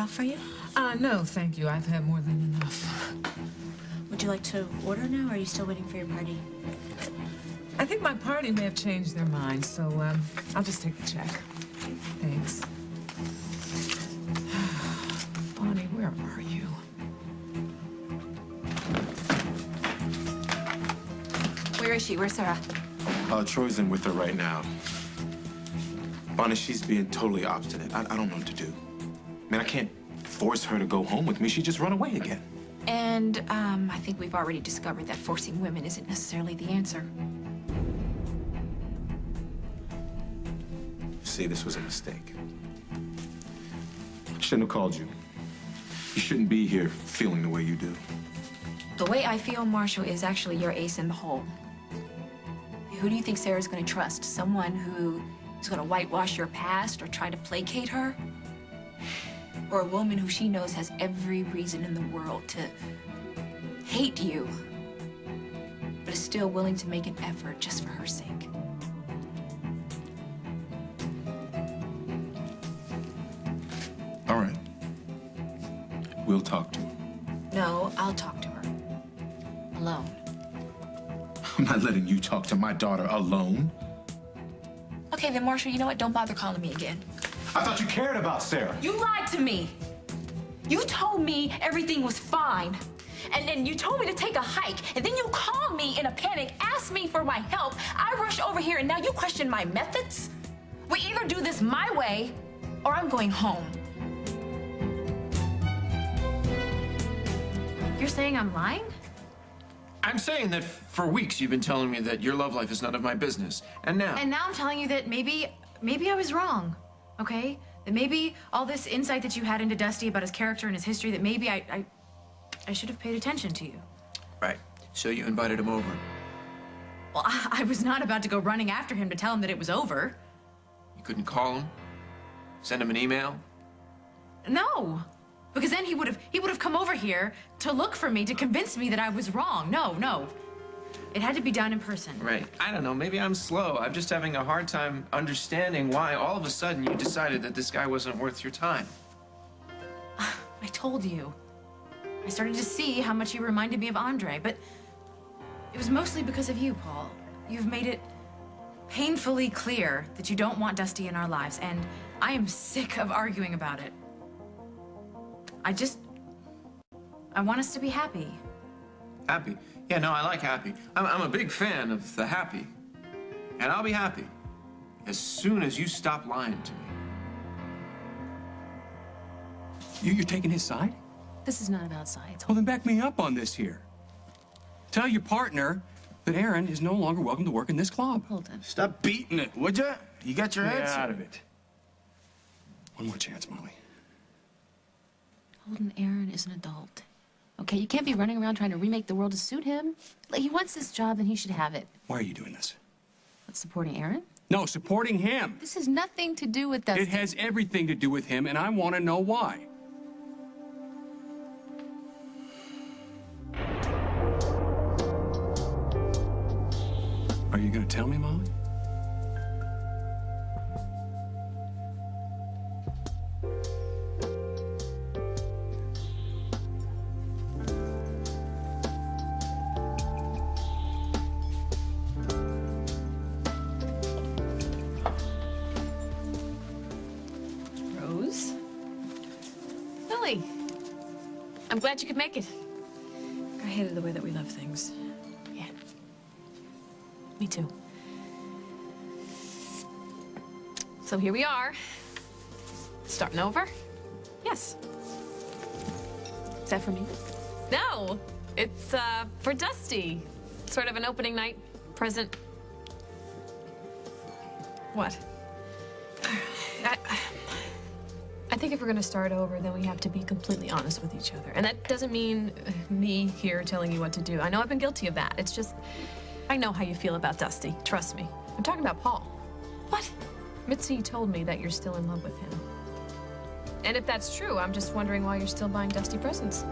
off for you? No, thank you. I've had more than enough. Would you like to order now, or are you still waiting for your party? I think my party may have changed their minds, so I'll just take the check. Thanks. Bonnie, where are you? Where is she? Where's Sarah? Troy's in with her right now. Bonnie, she's being totally obstinate. I don't know what to do. Man, I can't force her to go home with me. She'd just run away again. And, I think we've already discovered that forcing women isn't necessarily the answer. See, this was a mistake. I shouldn't have called you. You shouldn't be here feeling the way you do. The way I feel, Marshall, is actually your ace in the hole. Who do you think Sarah's gonna trust? Someone who is gonna whitewash your past or try to placate her? Or a woman who she knows has every reason in the world to hate you, but is still willing to make an effort just for her sake? All right. We'll talk to her. No, I'll talk to her. Alone. I'm not letting you talk to my daughter alone. Okay, then, Marshall, you know what? Don't bother calling me again. I thought you cared about Sarah. You lied to me. You told me everything was fine. And then you told me to take a hike. And then you called me in a panic, asked me for my help. I rushed over here, and now you question my methods? We either do this my way, or I'm going home. You're saying I'm lying? I'm saying that for weeks you've been telling me that your love life is none of my business. And now... And now I'm telling you that maybe I was wrong, okay? That maybe all this insight that you had into Dusty about his character and his history, that maybe I should have paid attention to you. Right. So you invited him over. Well, I was not about to go running after him to tell him that it was over. You couldn't call him? Send him an email? No. Because then he would have come over here to look for me, to convince me that I was wrong. No. It had to be done in person. Right. I don't know. Maybe I'm slow. I'm just having a hard time understanding why all of a sudden you decided that this guy wasn't worth your time. I told you. I started to see how much you reminded me of Andre, but it was mostly because of you, Paul. You've made it painfully clear that you don't want Dusty in our lives, and I am sick of arguing about it. I want us to be happy. Happy? Yeah, no, I like happy. I'm a big fan of the happy. And I'll be happy as soon as you stop lying to me. You're taking his side? This is not about sides. Well, then back me up on this here. Tell your partner that Aaron is no longer welcome to work in this club. Hold on. Stop beating it, would ya? You got your Get answer. out of it. One more chance, Molly. Holden, Aaron is an adult. Okay, you can't be running around trying to remake the world to suit him. Like, he wants this job, then he should have it. Why are you doing this? What's supporting Aaron? No, supporting him. This has nothing to do with Dusty. It has everything to do with him, and I want to know why. Are you going to tell me, Molly? Rose? Lily. I'm glad you could make it. I hated the way that we love things. Yeah. Me too. So here we are. Starting over? Yes. Is that for me? No, it's for Dusty. Sort of an opening night present. What? I think if we're gonna start over, then we have to be completely honest with each other. And that doesn't mean me here telling you what to do. I know I've been guilty of that. It's just, I know how you feel about Dusty. Trust me. I'm talking about Paul. What? Mitzi told me that you're still in love with him. And if that's true, I'm just wondering why you're still buying Dusty presents.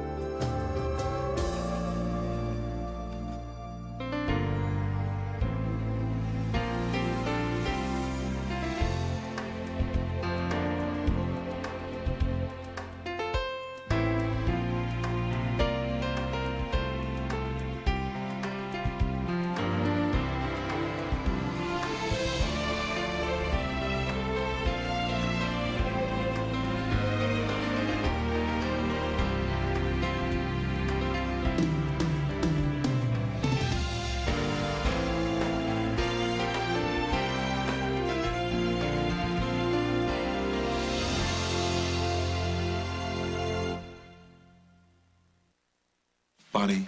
Bonnie,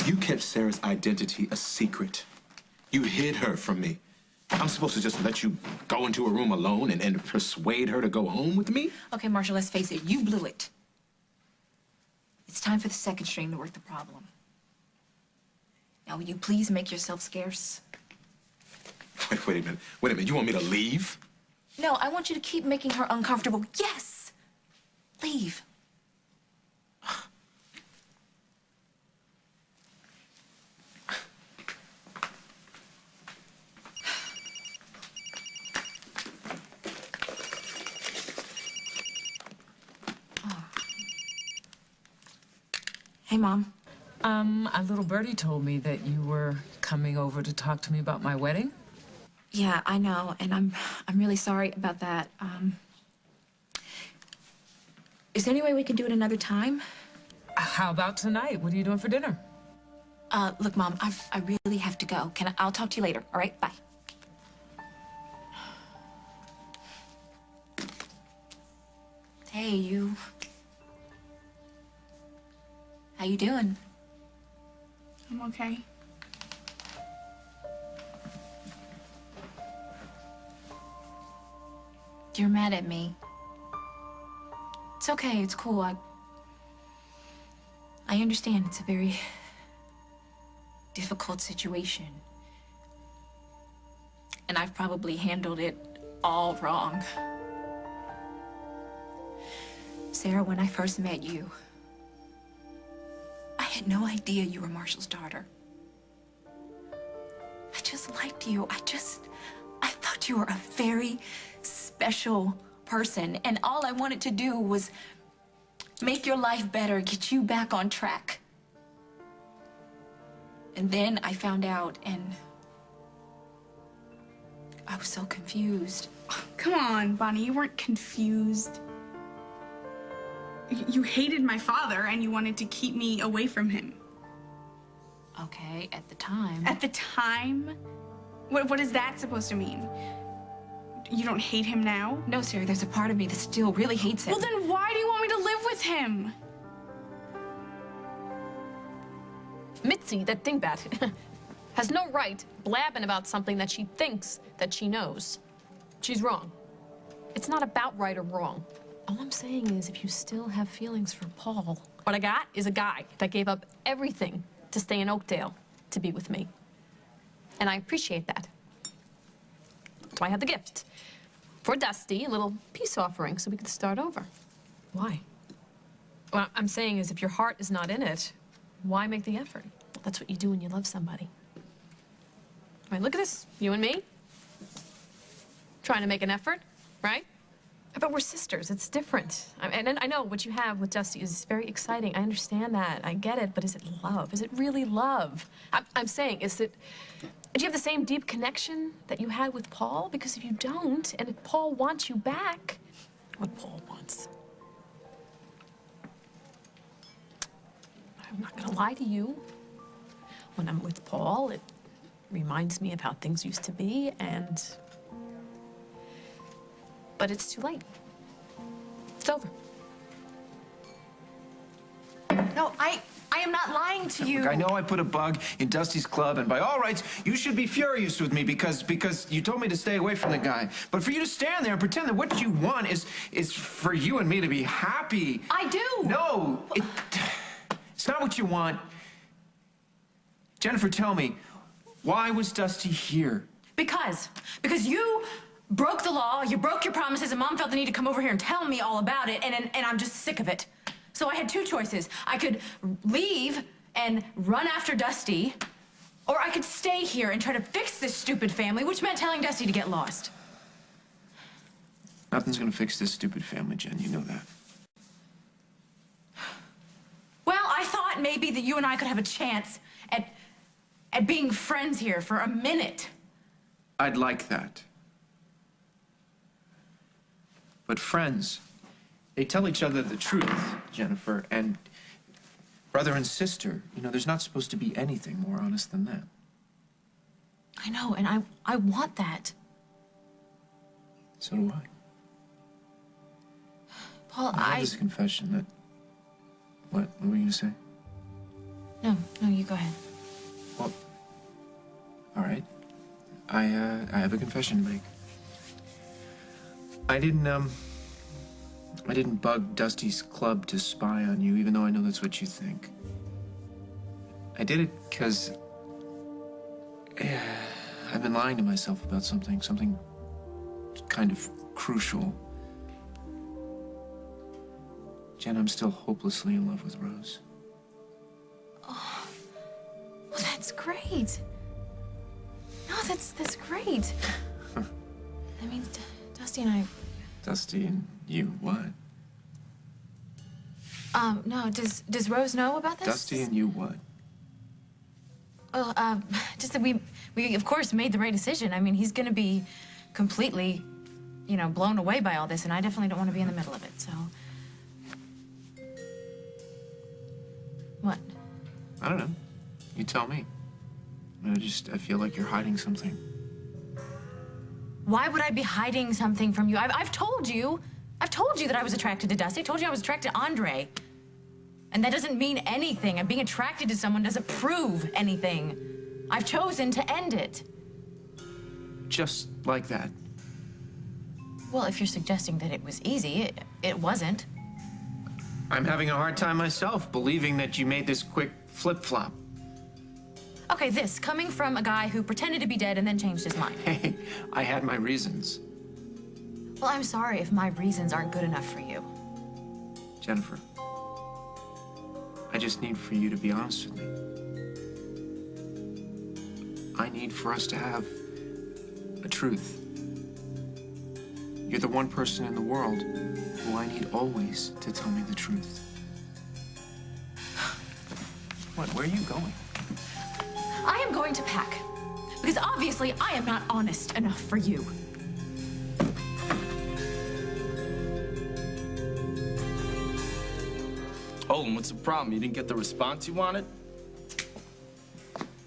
you kept Sarah's identity a secret. You hid her from me. I'm supposed to just let you go into a room alone and persuade her to go home with me? Okay, Marshall, let's face it, you blew it. It's time for the second string to work the problem. Now, will you please make yourself scarce? Wait a minute. Wait a minute. You want me to leave? No, I want you to keep making her uncomfortable. Yes! Leave. Hey, Mom. A little birdie told me that you were coming over to talk to me about my wedding. Yeah, I know, and I'm really sorry about that. Is there any way we can do it another time? How about tonight? What are you doing for dinner? Look, Mom, I really have to go. I'll talk to you later, all right? Bye. Hey, you. How you doing? I'm okay. You're mad at me. It's okay, it's cool. I understand it's a very difficult situation. And I've probably handled it all wrong. Sarah, when I first met you, I had no idea you were Marshall's daughter. I just liked you. I thought you were a very special person, and all I wanted to do was make your life better, get you back on track. And then I found out, and I was so confused. Come on, Bonnie, you weren't confused. You hated my father, and you wanted to keep me away from him. Okay, at the time. At the time? What is that supposed to mean? You don't hate him now? No, Sarah, there's a part of me that still really hates him. Well, then why do you want me to live with him? Mitzi, that dingbat, has no right blabbing about something that she thinks that she knows. She's wrong. It's not about right or wrong. All I'm saying is if you still have feelings for Paul, what I got is a guy that gave up everything to stay in Oakdale to be with me. And I appreciate that. So I have the gift. For Dusty, a little peace offering so we can start over. Why? What I'm saying is if your heart is not in it, why make the effort? Well, that's what you do when you love somebody. All right, look at this. You and me. Trying to make an effort, right? But we're sisters. It's different. And I know what you have with Dusty is very exciting. I understand that. I get it. But is it love? Is it really love? I'm saying, do you have the same deep connection that you had with Paul? Because if you don't, and if Paul wants you back, what Paul wants. I'm not gonna lie to you. When I'm with Paul, it reminds me of how things used to be, but it's too late. It's over. No, I am not lying to you. Look, I know I put a bug in Dusty's club, and by all rights, you should be furious with me because you told me to stay away from the guy. But for you to stand there and pretend that what you want is for you and me to be happy. I do. No, it's not what you want. Jennifer, tell me, why was Dusty here? Because you broke the law, you broke your promises, and Mom felt the need to come over here and tell me all about it, and I'm just sick of it. So I had two choices. I could leave and run after Dusty, or I could stay here and try to fix this stupid family, which meant telling Dusty to get lost. Nothing's gonna fix this stupid family, Jen. You know that. Well, I thought maybe that you and I could have a chance at being friends here for a minute. I'd like that. But friends, they tell each other the truth, Jennifer, and brother and sister, there's not supposed to be anything more honest than that. I know, and I want that. So do I. Paul, I have this confession that... What were you gonna say? No, you go ahead. Well, all right. I have a confession to make. I didn't bug Dusty's club to spy on you, even though I know that's what you think. I did it because I've been lying to myself about something kind of crucial. Jen, I'm still hopelessly in love with Rose. Oh, well, that's great. No, that's great. I mean, Dusty and I... Dusty and you, what? No, does Rose know about this? Dusty and you, what? Well, just that we of course made the right decision. I mean, he's gonna be completely, you know, blown away by all this, and I definitely don't want to be in the middle of it, so. What? I don't know. You tell me. I feel like you're hiding something. Why would I be hiding something from you? I've told you. I've told you that I was attracted to Dusty. I told you I was attracted to Andre. And that doesn't mean anything. And being attracted to someone doesn't prove anything. I've chosen to end it. Just like that. Well, if you're suggesting that it was easy, it wasn't. I'm having a hard time myself believing that you made this quick flip-flop. Okay, this, coming from a guy who pretended to be dead and then changed his mind. Hey, I had my reasons. Well, I'm sorry if my reasons aren't good enough for you. Jennifer, I just need for you to be honest with me. I need for us to have a truth. You're the one person in the world who I need always to tell me the truth. What, where are you going? I am going to pack. Because obviously I am not honest enough for you. Oh, and what's the problem? You didn't get the response you wanted?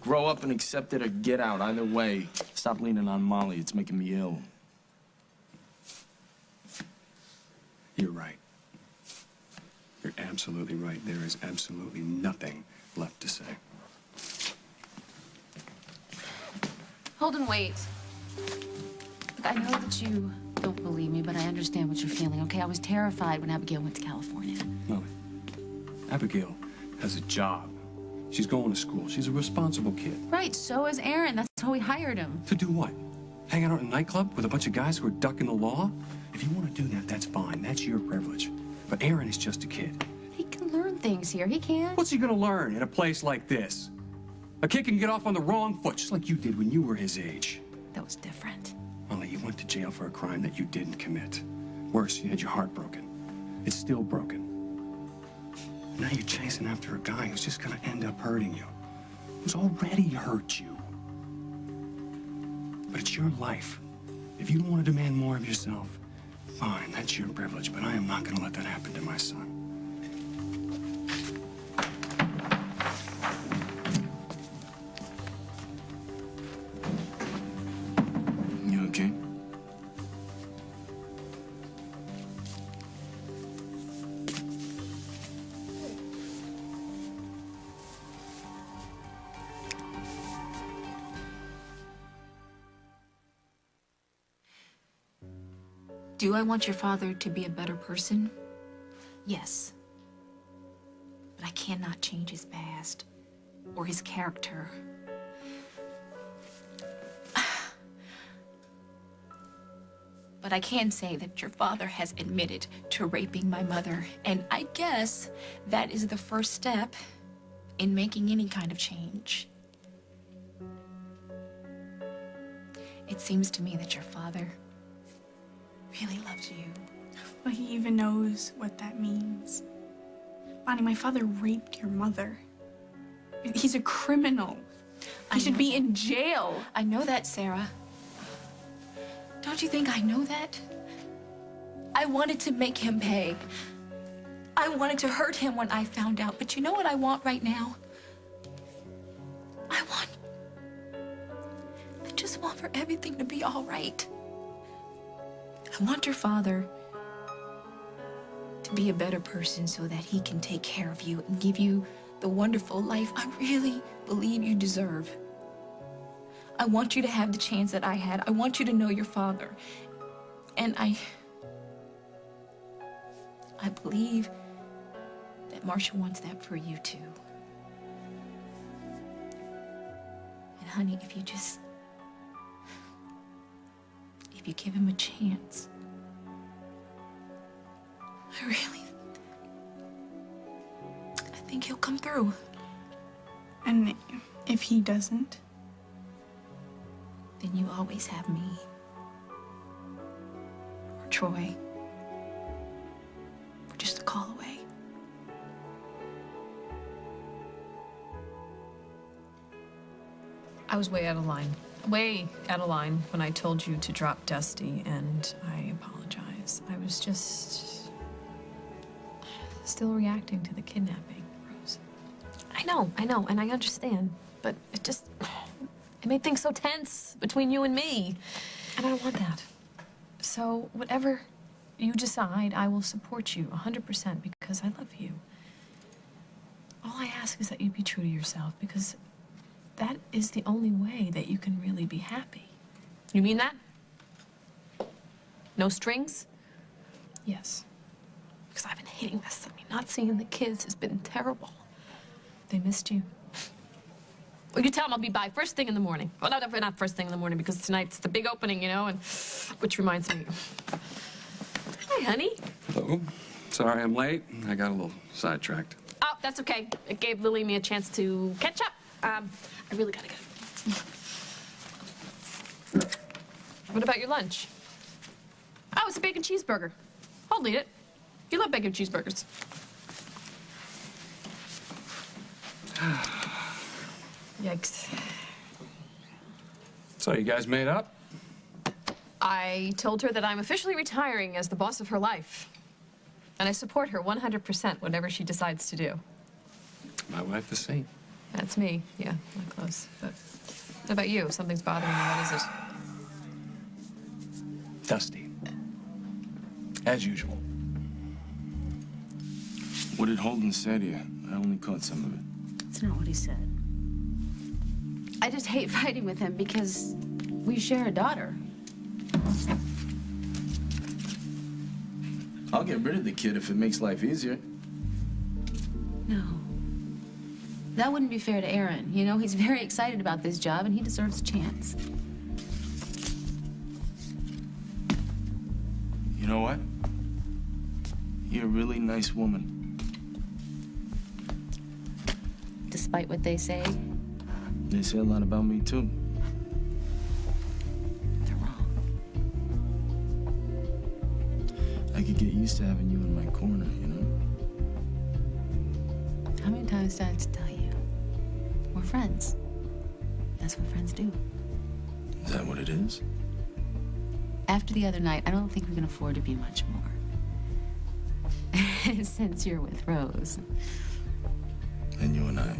Grow up and accept it or get out. Either way, stop leaning on Molly. It's making me ill. You're right. You're absolutely right. There is absolutely nothing left to say. Holden, wait. Look, I know that you don't believe me, but I understand what you're feeling, okay? I was terrified when Abigail went to California. Molly, Abigail has a job. She's going to school. She's a responsible kid. Right, so is Aaron. That's how we hired him. To do what? Hang out in a nightclub with a bunch of guys who are ducking the law? If you want to do that, that's fine. That's your privilege. But Aaron is just a kid. He can learn things here. He can. What's he gonna learn in a place like this? A kid can get off on the wrong foot, just like you did when you were his age. That was different. Molly, you went to jail for a crime that you didn't commit. Worse, you had your heart broken. It's still broken. Now you're chasing after a guy who's just gonna end up hurting you. Who's already hurt you. But it's your life. If you don't want to demand more of yourself, fine, that's your privilege, but I am not gonna let that happen to my son. You okay? Do I want your father to be a better person? Yes. But I cannot change his past or his character. But I can say that your father has admitted to raping my mother, and I guess that is the first step in making any kind of change. It seems to me that your father really loves you. Well, he even knows what that means. Bonnie, my father raped your mother. He's a criminal. He should be in jail. I know that, Sarah. Don't you think I know that? I wanted to make him pay. I wanted to hurt him when I found out. But you know what I want right now? I just want for everything to be all right. I want your father to be a better person so that he can take care of you and give you the wonderful life I really believe you deserve. I want you to have the chance that I had. I want you to know your father. And I believe that Marshall wants that for you too. And honey, if you give him a chance, I think he'll come through. And if he doesn't? Then you always have me. Or Troy. We're just a call away. I was way out of line. Way out of line when I told you to drop Dusty, and I apologize. I was just still reacting to the kidnapping, Rose. I know, and I understand, but it made things so tense between you and me, and I don't want that. So whatever you decide, I will support you 100% because I love you. All I ask is that you be true to yourself, because that is the only way that you can really be happy. You mean that? No strings? Yes. Because I've been hating this. I mean, not seeing the kids has been terrible. They missed you. Well, you tell them I'll be by first thing in the morning. Well, no, not first thing in the morning, because tonight's the big opening, you know, and which reminds me. Hi, honey. Hello. Sorry I'm late. I got a little sidetracked. Oh, that's okay. It gave Lily and me a chance to catch up. I really gotta go. What about your lunch? Oh, it's a bacon cheeseburger. I'll eat it. You love bacon cheeseburgers. Yikes. So you guys made up? I told her that I'm officially retiring as the boss of her life. And I support her 100%, whatever she decides to do. My wife the same. That's me. Yeah, not close. But what about you? Something's bothering you. What is it? Dusty. As usual. What did Holden say to you? I only caught some of it. That's not what he said. I just hate fighting with him because we share a daughter. I'll get rid of the kid if it makes life easier. No. That wouldn't be fair to Aaron. You know, he's very excited about this job, and he deserves a chance. You know what? You're a really nice woman. Despite what they say, They say a lot about me, too. they're wrong. I could get used to having you in my corner, you know? How many times did I have to tell you? We're friends. That's what friends do. Is that what it is? After the other night, I don't think we can afford to be much more. Since you're with Rose. And you and I,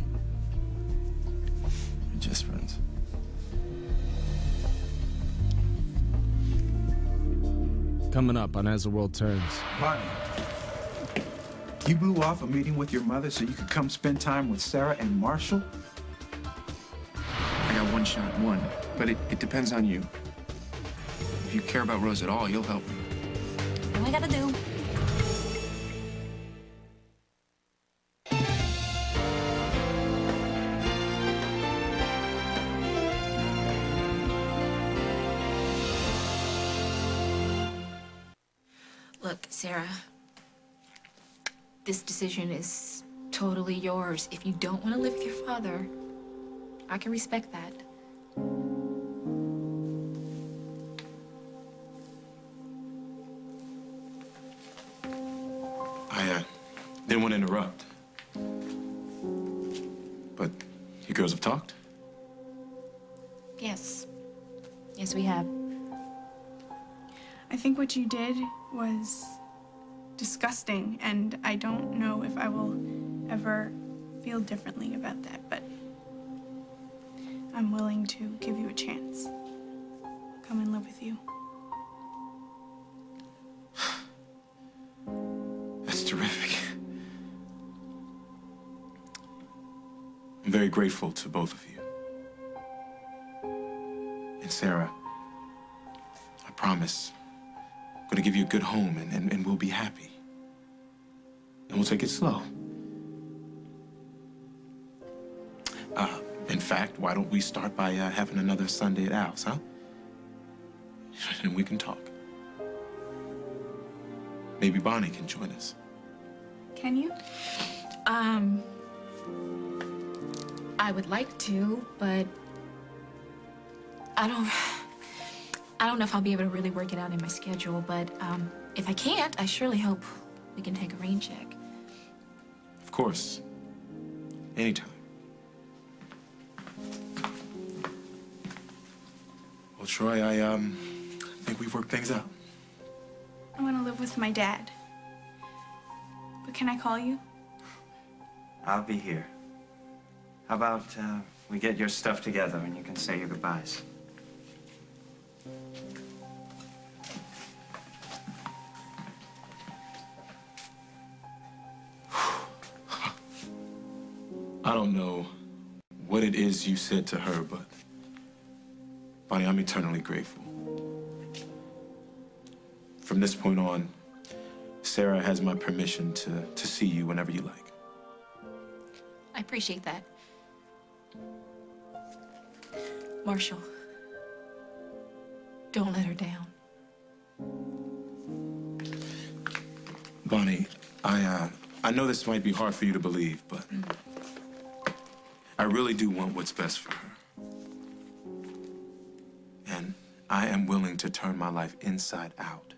we're just friends. Coming up on As the World Turns. Bonnie, you blew off a meeting with your mother so you could come spend time with Sarah and Marshall? I got one shot, but it depends on you. If you care about Rose at all, you'll help me. All I gotta do. Look, Sarah, this decision is totally yours. If you don't want to live with your father, I can respect that. I didn't want to interrupt. But you girls have talked? Yes. Yes, we have. I think what you did was disgusting, and I don't know if I will ever feel differently about that, but I'm willing to give you a chance. Come and live with you. That's terrific. very grateful to both of you. And Sarah, I promise, I'm going to give you a good home and we'll be happy. And we'll take it slow. In fact, why don't we start by having another Sunday at Al's, huh? And we can talk. Maybe Bonnie can join us. Can you? I would like to, but I don't know if I'll be able to really work it out in my schedule, but if I can't, I surely hope we can take a rain check. Of course. Anytime. Well, Troy, I think we've worked things out. I want to live with my dad. But can I call you? I'll be here. How about we get your stuff together and you can say your goodbyes? I don't know what it is you said to her, but Bonnie, I'm eternally grateful. From this point on, Sarah has my permission to see you whenever you like. I appreciate that. Marshall, don't let her down. Bonnie, I know this might be hard for you to believe, but I really do want what's best for her. And I am willing to turn my life inside out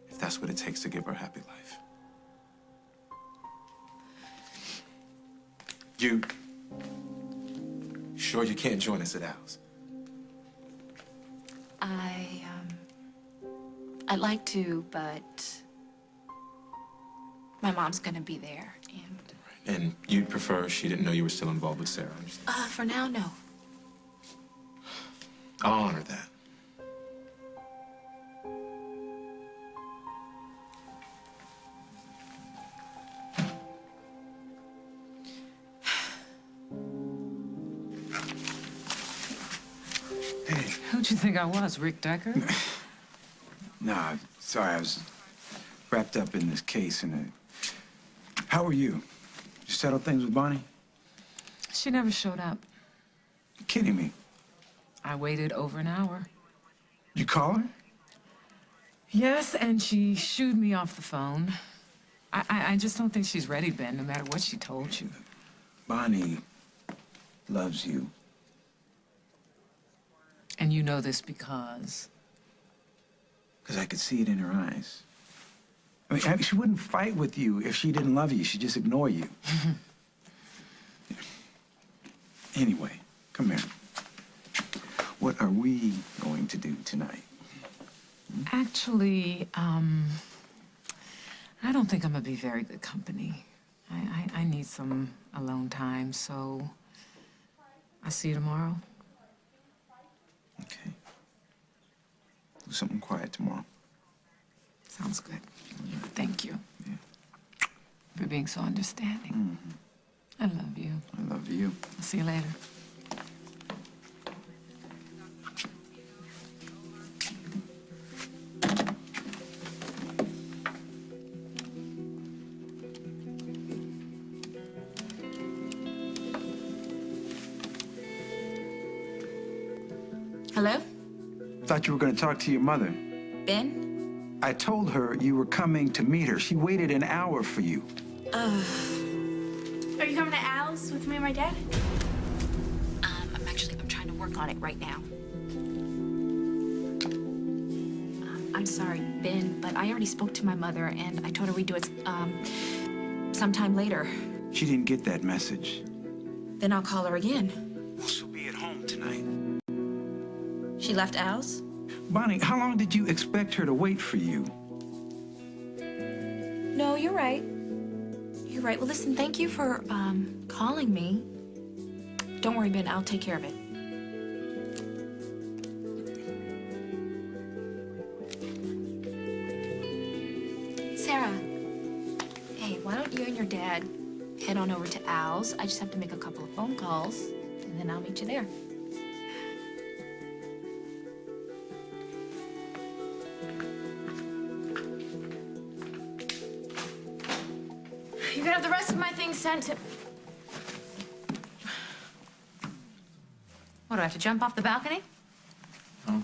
if that's what it takes to give her a happy life. You sure you can't join us at Al's? I'd like to, but my mom's gonna be there, and... And you'd prefer she didn't know you were still involved with Sarah? For now, no. I'll honor that. Who'd you think I was, Rick Decker? Nah, sorry, I was wrapped up in this case and How are you? You settled things with Bonnie? She never showed up. You kidding me? I waited over an hour. You call her? Yes, and she shooed me off the phone. I just don't think she's ready, Ben, no matter what she told you. Bonnie loves you. And you know this because? Because I could see it in her eyes. I mean, she wouldn't fight with you if she didn't love you. She'd just ignore you. Anyway, come here. What are we going to do tonight? Actually, I don't think I'm gonna be very good company. I need some alone time, so I'll see you tomorrow. Okay. Do something quiet tomorrow. Sounds good. Thank you for being so understanding. I love you. I love you. I'll see you later. Hello? Thought you were going to talk to your mother. Ben? I told her you were coming to meet her. She waited an hour for you. Are you coming to Al's with me and my dad? I'm trying to work on it right now. I'm sorry, Ben, but I already spoke to my mother, and I told her we'd do it, sometime later. She didn't get that message. Then I'll call her again. Well, she'll be at home tonight. She left Al's? Bonnie, how long did you expect her to wait for you? No, you're right. You're right. Well, listen, thank you for, calling me. Don't worry, Ben, I'll take care of it. Sarah, hey, why don't you and your dad head on over to Al's. I just have to make a couple of phone calls, and then I'll meet you there. You can have the rest of my things sent to... What, do I have to jump off the balcony? No.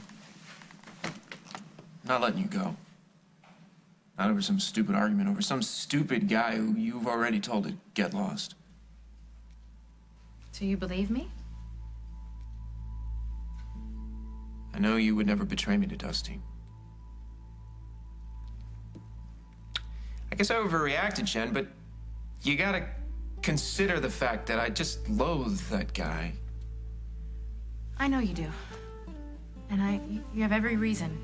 Not letting you go. Not over some stupid argument, over some stupid guy who you've already told to get lost. So you believe me? I know you would never betray me to Dusty. I guess I overreacted, Jen, but you gotta consider the fact that I just loathe that guy. I know you do. And you have every reason.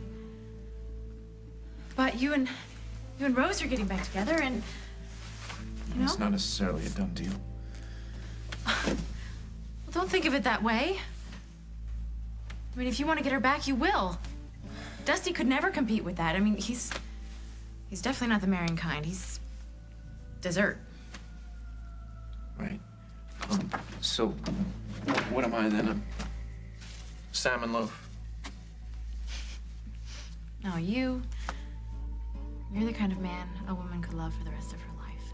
But you and Rose are getting back together, and you know. It's not necessarily a done deal. Well, don't think of it that way. I mean, if you want to get her back, you will. Dusty could never compete with that. I mean, he's definitely not the marrying kind. He's dessert. Right. So, what am I then? A salmon loaf? No, you're the kind of man a woman could love for the rest of her life.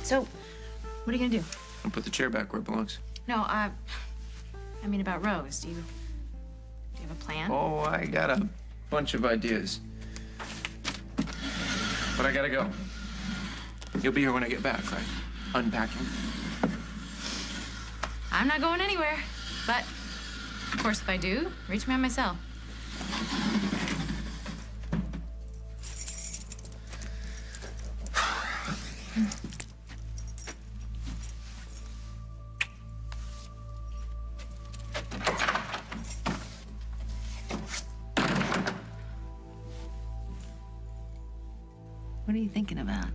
So, what are you gonna do? I'll put the chair back where it belongs. No, I mean about Rose. Do you have a plan? Oh, I got a bunch of ideas. But I gotta go. You'll be here when I get back, right? Unpacking. I'm not going anywhere. But, of course, if I do, reach me on my cell. What are you thinking about?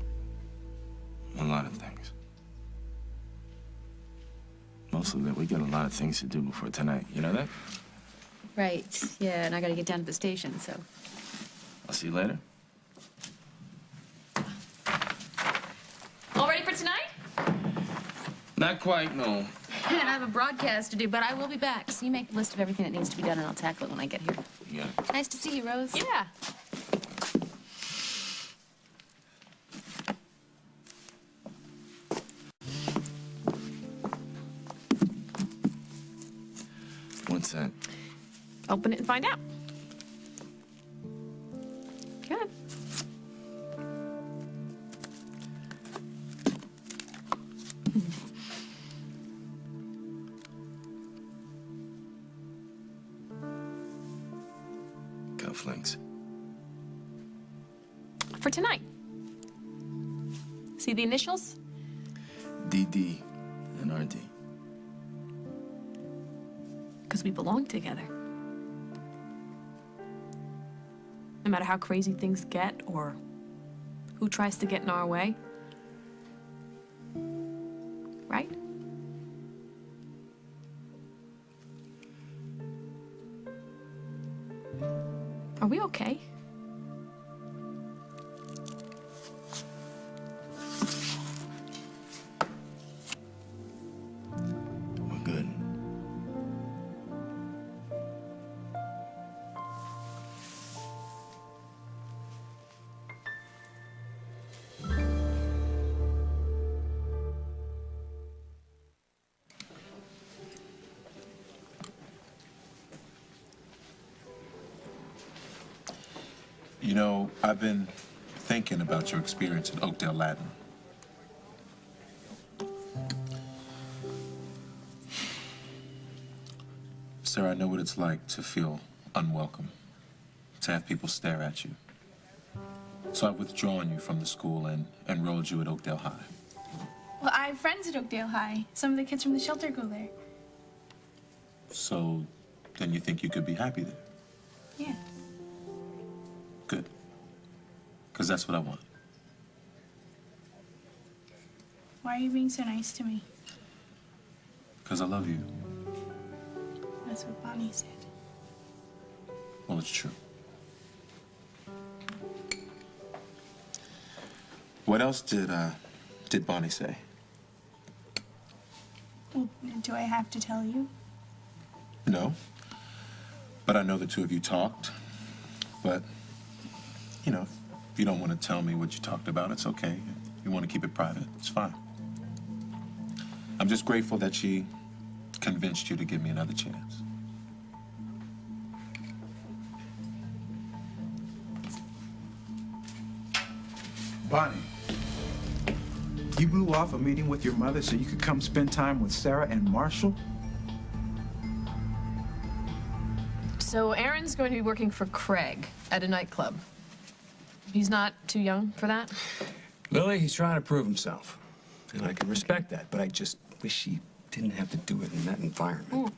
A lot of things. Mostly that we got a lot of things to do before tonight. You know that? Right. Yeah, and I gotta get down to the station, so. I'll see you later. All ready for tonight? Not quite, no. And I have a broadcast to do, but I will be back. So you make a list of everything that needs to be done, and I'll tackle it when I get here. You got it. Nice to see you, Rose. Yeah. What's that? Open it and find out. Good. Cufflinks. For tonight. See the initials? DD and RD. Because we belong together. No matter how crazy things get or who tries to get in our way. Right? Are we okay? We're good. You know, I've been thinking about your experience at Oakdale Latin. Sir, I know what it's like to feel unwelcome, to have people stare at you. So I've withdrawn you from the school and enrolled you at Oakdale High. Well, I have friends at Oakdale High. Some of the kids from the shelter go there. So then you think you could be happy there? Yeah. Good. Because that's what I want. Why are you being so nice to me? Because I love you. That's what Bonnie said. Well, it's true. What else did Bonnie say? Well, do I have to tell you? No. But I know the two of you talked. But, you know, if you don't want to tell me what you talked about, it's okay. If you want to keep it private, it's fine. I'm just grateful that she convinced you to give me another chance. Bonnie, you blew off a meeting with your mother so you could come spend time with Sarah and Marshall? So Aaron's going to be working for Craig at a nightclub. He's not too young for that? Lily, he's trying to prove himself. And I can respect that, but I just wish he didn't have to do it in that environment. Ooh.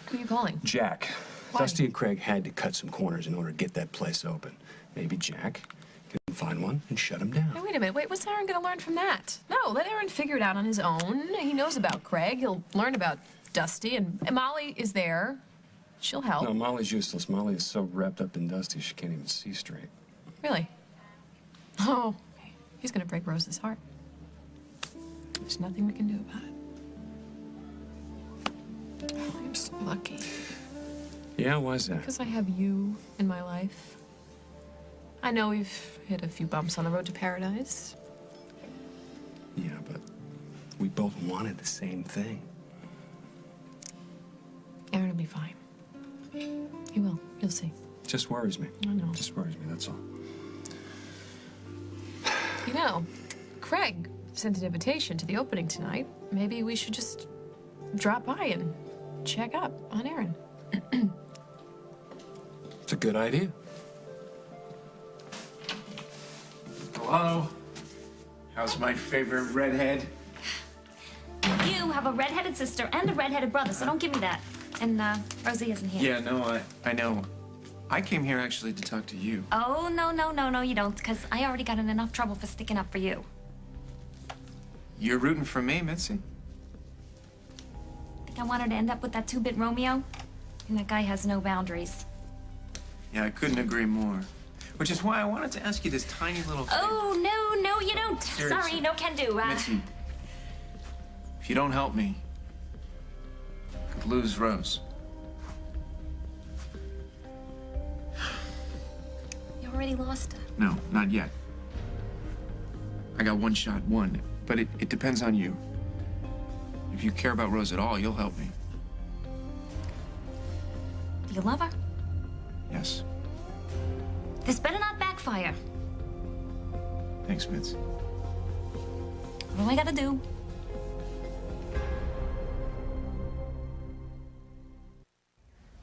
Who are you calling? Jack. Why? Dusty and Craig had to cut some corners in order to get that place open. Maybe Jack can find one and shut him down. Hey, wait a minute. Wait, what's Aaron going to learn from that? No, let Aaron figure it out on his own. He knows about Craig. He'll learn about Dusty. And Molly is there. She'll help. No, Molly's useless. Molly is so wrapped up in Dusty she can't even see straight. Really? Oh, he's going to break Rose's heart. There's nothing we can do about it. Oh, I'm so lucky. Yeah, why is that? Because I have you in my life. I know we've hit a few bumps on the road to paradise. Yeah, but we both wanted the same thing. Aaron will be fine. He will. You'll see. Just worries me. I know. Just worries me, that's all. You know, Craig sent an invitation to the opening tonight. Maybe we should just drop by and check up on Aaron. It's a good idea. Hello? How's my favorite redhead? You have a redheaded sister and a redheaded brother, so don't give me that. And, Rosie isn't here. Yeah, no, I know. I came here actually to talk to you. Oh, no, you don't, because I already got in enough trouble for sticking up for you. You're rooting for me, Mitzi? Think I want her to end up with that two-bit Romeo? And that guy has no boundaries. Yeah, I couldn't agree more. Which is why I wanted to ask you this tiny little favor. Oh, no, you don't. Seriously. Sorry, no can do. Mitzi, if you don't help me, I could lose Rose. You already lost her. No, not yet. I got one shot, but it depends on you. If you care about Rose at all, you'll help me. Do you love her? Yes. This better not backfire. Thanks, Mitz. What do I gotta do?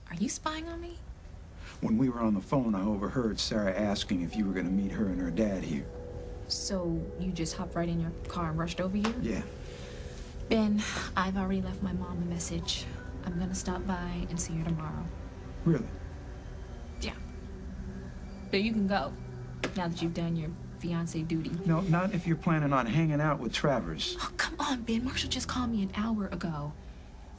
Are you spying on me? When we were on the phone, I overheard Sarah asking if you were going to meet her and her dad here. So you just hopped right in your car and rushed over here? Yeah. Ben, I've already left my mom a message. I'm gonna stop by and see her tomorrow. Really? Yeah. But you can go, now that you've done your fiancé duty. No, not if you're planning on hanging out with Travers. Oh, come on, Ben. Marshall just called me an hour ago.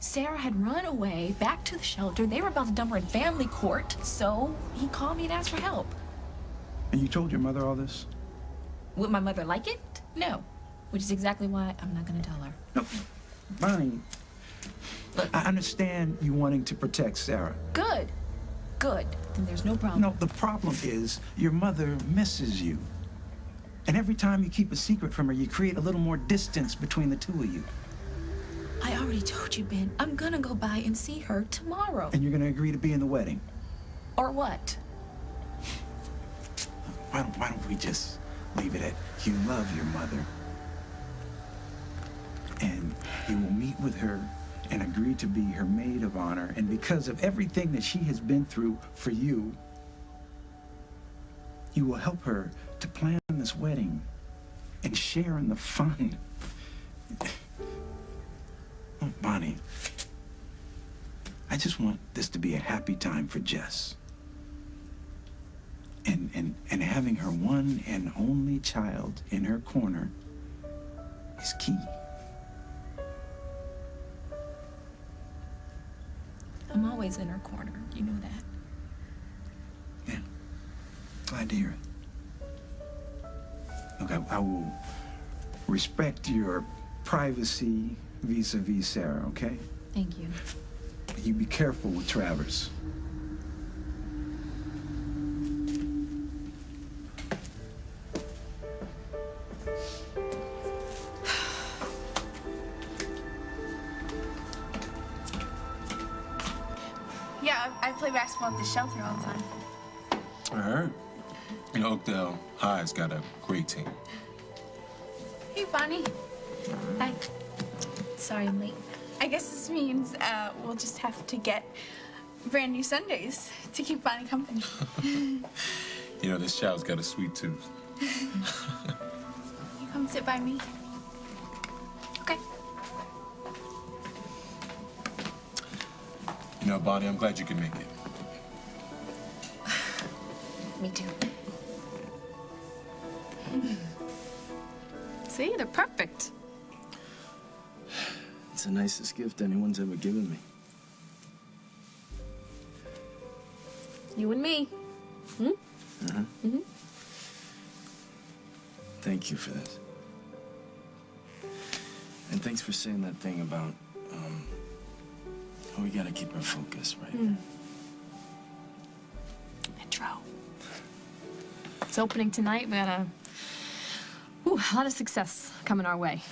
Sarah had run away back to the shelter. They were about to dump her in family court, so he called me and asked for help. And you told your mother all this? Would my mother like it? No. Which is exactly why I'm not gonna tell her. No, Bonnie, look, I understand you wanting to protect Sarah. Good. Good. Then there's no problem. No, the problem is your mother misses you. And every time you keep a secret from her, you create a little more distance between the two of you. I already told you, Ben. I'm gonna go by and see her tomorrow. And you're gonna agree to be in the wedding. Or what? Why don't we just leave it at you love your mother? And you will meet with her and agree to be her maid of honor. And because of everything that she has been through for you, you will help her to plan this wedding and share in the fun. Oh, Bonnie, I just want this to be a happy time for Jess. And having her one and only child in her corner is key. I'm always in her corner. You know that. glad to hear it. Look, I will respect your privacy vis-a-vis Sarah, okay? Thank you. You be careful with Travers. Yeah, I play basketball at the shelter all the time. I heard. You know, Oakdale High's got a great team. Hey, Bonnie. Hi. Sorry I'm late. I guess this means we'll just have to get brand new Sundays to keep Bonnie company. You know, this child's got a sweet tooth. You come sit by me. Okay. You know, Bonnie, I'm glad you can make it. Me too. See, they're perfect. It's the nicest gift anyone's ever given me. You and me. Hmm? Mm-hmm. Thank you for this. And thanks for saying that thing about, we gotta keep our focus, right? Metro. It's opening tonight. We got a lot of success coming our way.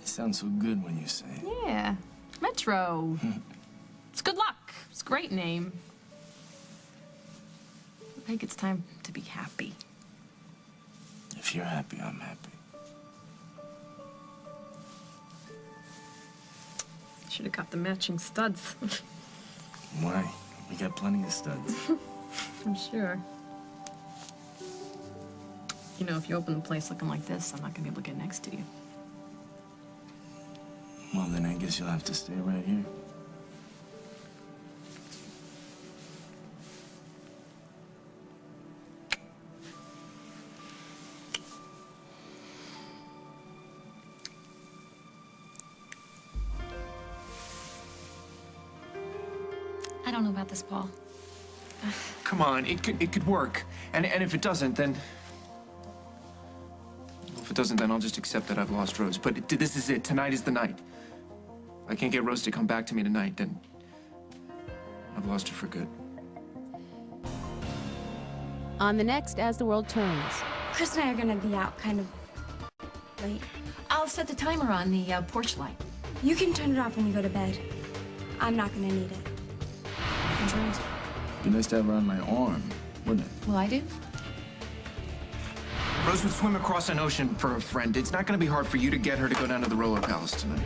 It sounds so good when you say it. Yeah, Metro. It's good luck. It's a great name. I think it's time to be happy. If you're happy, I'm happy. Should have got the matching studs. Why? We got plenty of studs. I'm sure. You know, if you open the place looking like this, I'm not gonna be able to get next to you. Well, then I guess you'll have to stay right here. I don't know about this, Paul. Come on, it could work. And if it doesn't, then... Well, if it doesn't, then I'll just accept that I've lost Rose. But this is it. Tonight is the night. If I can't get Rose to come back to me tonight, then I've lost her for good. On the next As the World Turns. Chris and I are gonna be out kind of late. I'll set the timer on the porch light. You can turn it off when you go to bed. I'm not gonna need it. Be nice to have her on my arm, wouldn't it? Will I do? Rose would swim across an ocean for a friend. It's not going to be hard for you to get her to go down to the Roller Palace tonight.